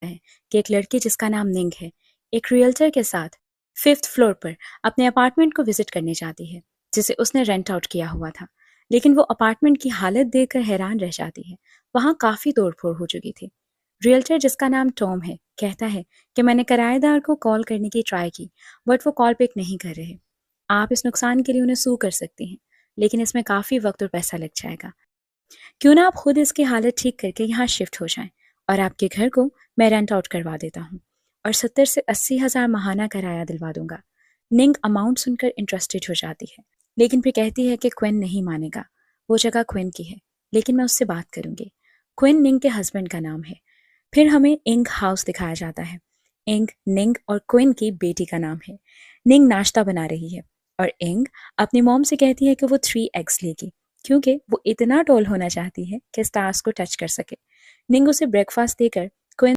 है कि एक लड़की जिसका नाम निंग है, एक रियल्टर के साथ 5th फ्लोर पर अपने अपार्टमेंट को विजिट करने जाती है, जिसे उसने रेंट आउट किया हुआ था। लेकिन वो अपार्टमेंट की हालत देखकर हैरान रह जाती है। वहाँ काफ़ी तोड़फोड़ हो चुकी थी। रियल्टर जिसका नाम टॉम है, कहता है कि मैंने किराएदार को कॉल करने की ट्राई की, बट वो कॉल पिक नहीं कर रहे। आप इस नुकसान के लिए उन्हें सू कर सकती हैं, लेकिन इसमें काफ़ी वक्त और पैसा लग जाएगा। क्यों ना आप खुद इसकी हालत ठीक करके यहाँ शिफ्ट हो जाएं और आपके घर को मैं रेंट आउट करवा देता हूँ और 70 से 80 हज़ार माहाना किराया दिलवा दूंगा। निंग अमाउंट सुनकर इंटरेस्टेड हो जाती है, लेकिन फिर कहती है कि क्विन नहीं मानेगा। वो जगह क्विन की है, लेकिन मैं उससे बात करूंगी। क्विन निंग के हस्बैंड का नाम है। फिर हमें इंग हाउस दिखाया जाता है। इंग निंग और क्विन की बेटी का नाम है। निंग नाश्ता बना रही है और इंग अपनी मॉम से कहती है कि वो 3 एग्स लेगी, क्योंकि वो इतना टॉल होना चाहती है कि स्टार्स को टच कर सके। निंग उसे ब्रेकफास्ट देकर